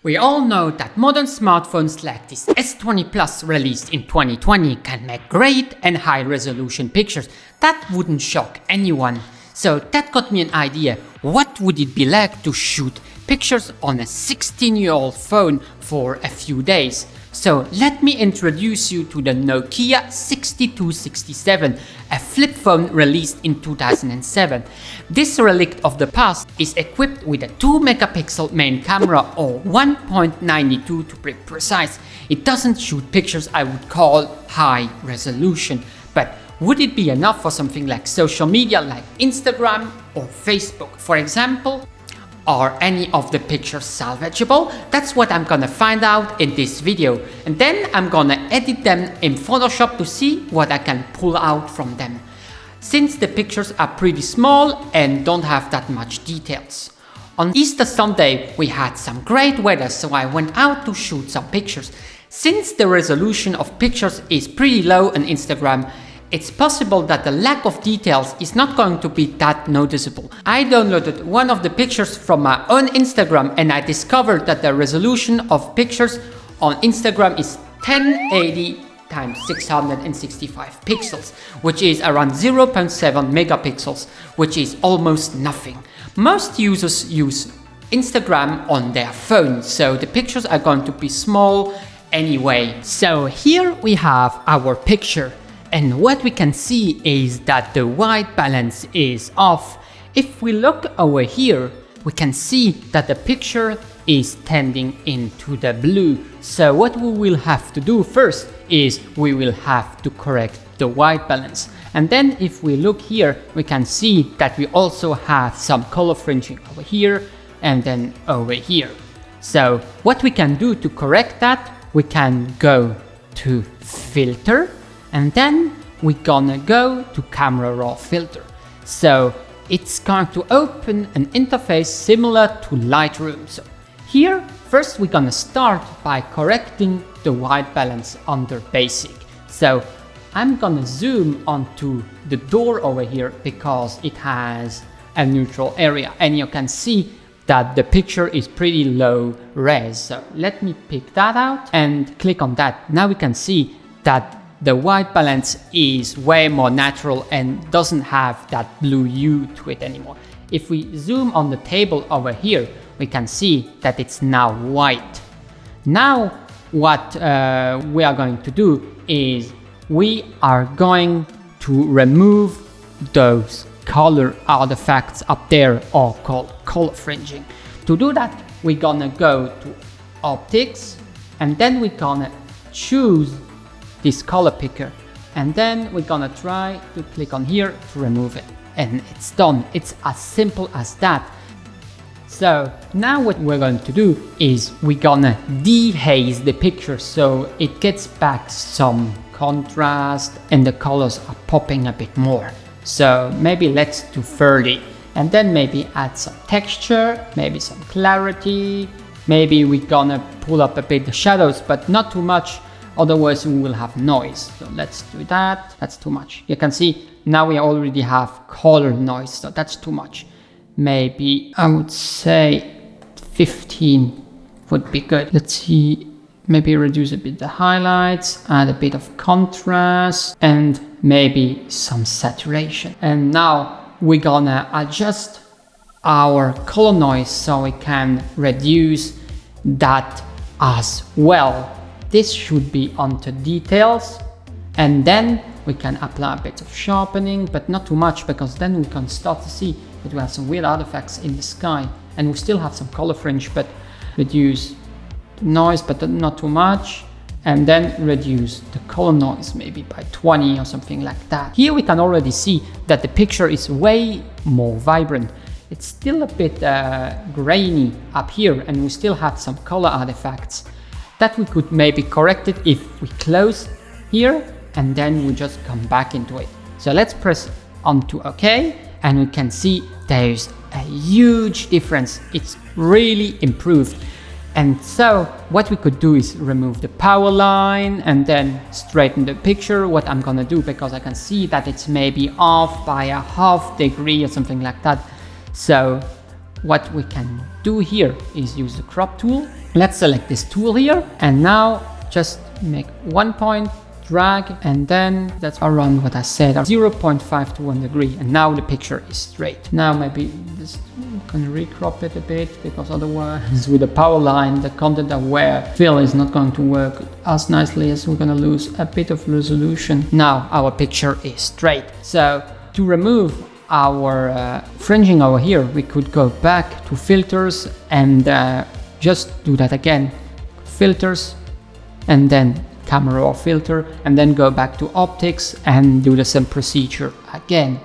We all know that modern smartphones like this S20 Plus released in 2020 can make great and high resolution pictures. That wouldn't shock anyone. So that got me an idea. What would it be like to shoot pictures on a 16-year-old phone for a few days? So let me introduce you to the Nokia 6267, a flip phone released in 2007. This relic of the past is equipped with a 2-megapixel main camera, or 1.92 to be precise. It doesn't shoot pictures I would call high resolution, but would it be enough for something like social media like Instagram or Facebook, for example? Are any of the pictures salvageable? That's what I'm gonna find out in this video, and then I'm gonna edit them in Photoshop to see what I can pull out from them, since the pictures are pretty small and don't have that much details. On Easter Sunday we had some great weather, so I went out to shoot some pictures. Since the resolution of pictures is pretty low on Instagram, it's possible that the lack of details is not going to be that noticeable. I downloaded one of the pictures from my own Instagram and I discovered that the resolution of pictures on Instagram is 1080 x 665 pixels, which is around 0.7 megapixels, which is almost nothing. Most users use Instagram on their phone, so the pictures are going to be small anyway. So here we have our picture. And what we can see is that the white balance is off. If we look over here, we can see that the picture is tending into the blue. So what we will have to do first is we will have to correct the white balance. And then if we look here, we can see that we also have some color fringing over here and then over here. So what we can do to correct that, we can go to filter, and then we're gonna go to camera raw filter. So it's going to open an interface similar to Lightroom. So here, first we're gonna start by correcting the white balance under basic. So I'm gonna zoom onto the door over here because it has a neutral area, and you can see that the picture is pretty low res. So let me pick that out and click on that. Now we can see that the white balance is way more natural and doesn't have that blue hue to it anymore. If we zoom on the table over here, we can see that it's now white. Now what we are going to do is we are going to remove those color artifacts up there, or called color fringing. To do that, we're gonna go to optics, and then we're gonna choose this color picker, and then we're gonna try to click on here to remove it, and it's done. It's as simple as that. So now what we're going to do is we're gonna dehaze the picture so it gets back some contrast and the colors are popping a bit more. So maybe let's do 30, and then maybe add some texture, maybe some clarity, maybe we're gonna pull up a bit the shadows, but not too much, otherwise we will have noise. So let's do that. That's too much. You can see now we already have color noise, so that's too much. Maybe I would say 15 would be good. Let's see, maybe reduce a bit the highlights, add a bit of contrast, and maybe some saturation. And now we're gonna adjust our color noise so we can reduce that as well. This should be onto details, and then we can apply a bit of sharpening, but not too much, because then we can start to see that we have some weird artifacts in the sky, and we still have some color fringe, but reduce the noise, but not too much, and then reduce the color noise maybe by 20 or something like that. Here we can already see that the picture is way more vibrant. It's still a bit grainy up here, and we still have some color artifacts that we could maybe correct it if we close here and then we just come back into it. So let's press onto OK, and we can see there's a huge difference. It's really improved. And so what we could do is remove the power line and then straighten the picture. What I'm gonna do, because I can see that it's maybe off by a half degree or something like that. So what we can do here is use the crop tool. Let's select this tool here, and now just make 1 point, drag, and then that's around what I said, 0.5 to 1 degree, and now the picture is straight. Now maybe just can recrop it a bit, because otherwise with the power line, the content aware fill is not going to work as nicely, as we're gonna lose a bit of resolution. Now our picture is straight. So to remove our fringing over here, we could go back to filters and just do that again. Filters, and then camera raw filter, and then go back to optics and do the same procedure again.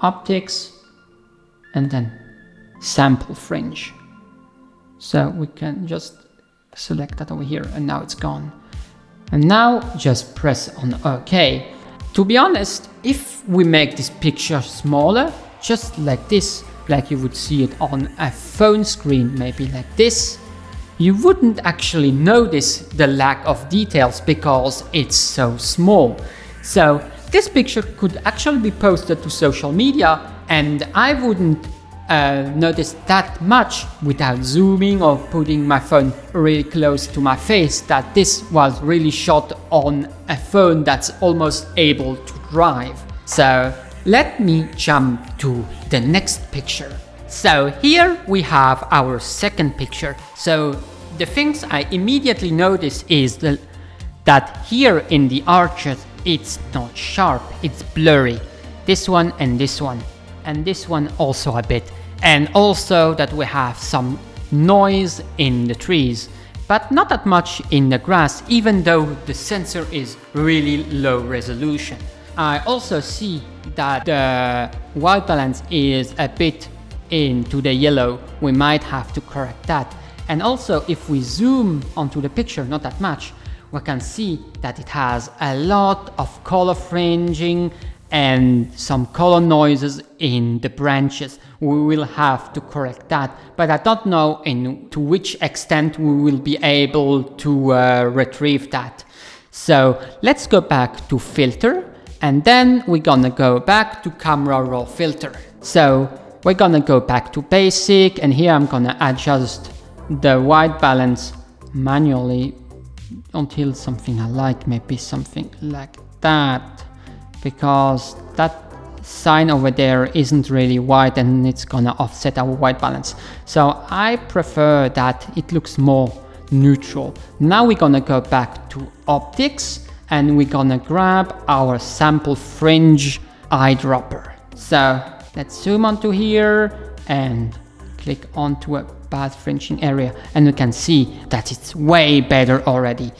Optics, and then sample fringe. So we can just select that over here, and now it's gone. And now just press on OK. To be honest, if we make this picture smaller, just like this, like you would see it on a phone screen, maybe like this, you wouldn't actually notice the lack of details because it's so small. So this picture could actually be posted to social media, and I wouldn't notice that much without zooming or putting my phone really close to my face, that this was really shot on a phone that's almost able to drive. So let me jump to the next picture. So here we have our second picture. So the things I immediately notice is that here in the arches it's not sharp, it's blurry. This one and this one, and this one also a bit. And also that we have some noise in the trees, but not that much in the grass, even though the sensor is really low resolution. I also see that the white balance is a bit into the yellow. We might have to correct that. And also if we zoom onto the picture, not that much, we can see that it has a lot of color fringing and some color noises in the branches. We will have to correct that, but I don't know to which extent we will be able to retrieve that. So let's go back to filter, and then we're gonna go back to camera raw filter. So we're gonna go back to basic, and here I'm gonna adjust the white balance manually until something I like, maybe something like that, because that sign over there isn't really white and it's gonna offset our white balance. So I prefer that it looks more neutral. Now we're gonna go back to optics, and we're gonna grab our sample fringe eyedropper. So let's zoom onto here and click onto a bad fringing area, and we can see that it's way better already.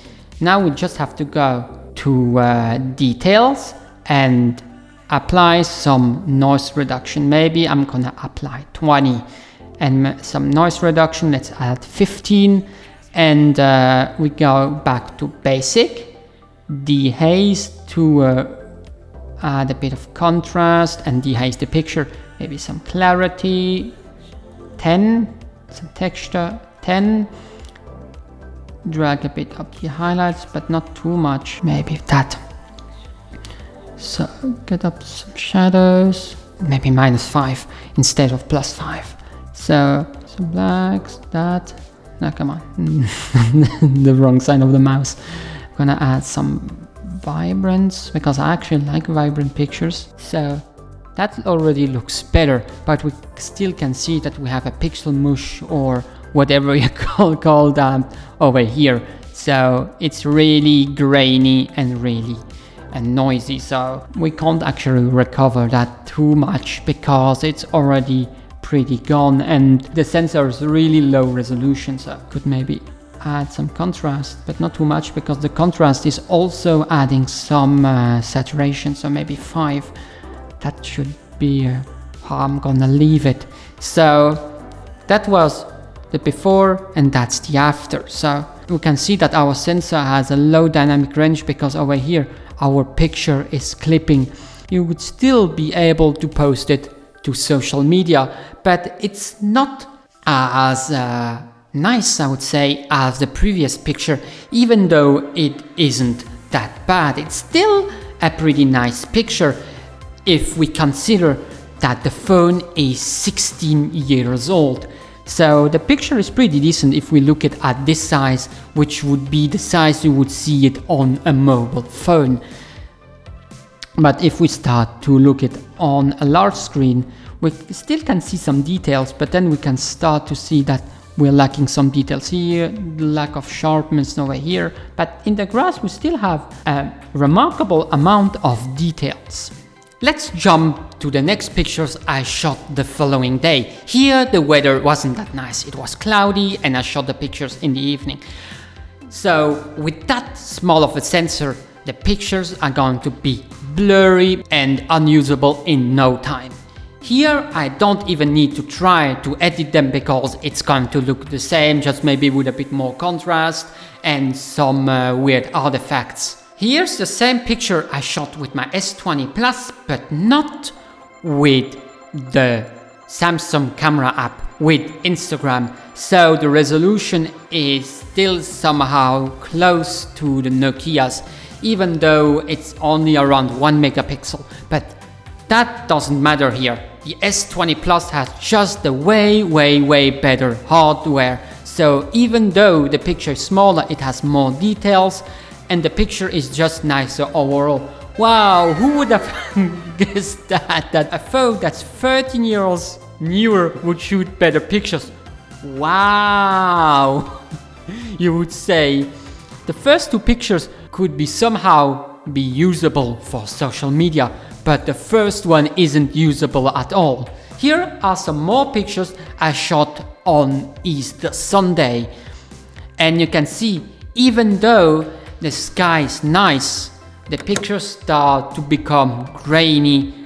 Now we just have to go to details and apply some noise reduction. Maybe I'm gonna apply 20, and some noise reduction, let's add 15, and we go back to basic, dehaze to add a bit of contrast and dehaze the picture, maybe some clarity, 10, some texture, 10, drag a bit up the highlights, but not too much, maybe that. So get up some shadows, maybe -5 instead of +5. So some blacks, that, no, come on, the wrong side of the mouse. I'm gonna add some vibrance, because I actually like vibrant pictures. So that already looks better, but we still can see that we have a pixel mush or whatever you call that over here. So it's really grainy and really noisy, so we can't actually recover that too much because it's already pretty gone, and the sensor is really low resolution. So could maybe add some contrast, but not too much, because the contrast is also adding some saturation, so maybe 5. That should be how I'm gonna leave it. So that was the before and that's the after. So we can see that our sensor has a low dynamic range because over here our picture is clipping. You would still be able to post it to social media, but it's not as nice, I would say, as the previous picture. Even though it isn't that bad, it's still a pretty nice picture if we consider that the phone is 16 years old. So the picture is pretty decent if we look at this size, which would be the size you would see it on a mobile phone. But if we start to look at on a large screen, we still can see some details, but then we can start to see that we're lacking some details here, lack of sharpness over here, but in the grass we still have a remarkable amount of details. Let's jump to the next pictures I shot the following day. Here the weather wasn't that nice, it was cloudy and I shot the pictures in the evening. So with that small of a sensor, the pictures are going to be blurry and unusable in no time. Here I don't even need to try to edit them because it's going to look the same, just maybe with a bit more contrast and some weird artifacts. Here's the same picture I shot with my S20 Plus, but not with the Samsung camera app, with Instagram. So the resolution is still somehow close to the Nokia's, even though it's only around 1 megapixel. But that doesn't matter here. The S20 Plus has just the way better hardware. So even though the picture is smaller, it has more details and the picture is just nicer overall. Wow, who would have guessed that a phone that's 13 years newer would shoot better pictures? Wow! You would say the first two pictures could be somehow be usable for social media, but the first one isn't usable at all. Here are some more pictures I shot on Easter Sunday. And you can see, even though the sky is nice, the pictures start to become grainy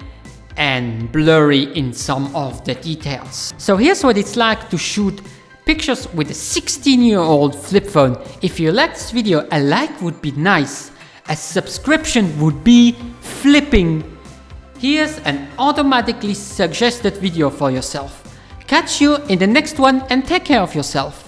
and blurry in some of the details. So here's what it's like to shoot pictures with a 16-year-old flip phone. If you like this video, a like would be nice. A subscription would be flipping. Here's an automatically suggested video for yourself. Catch you in the next one and take care of yourself.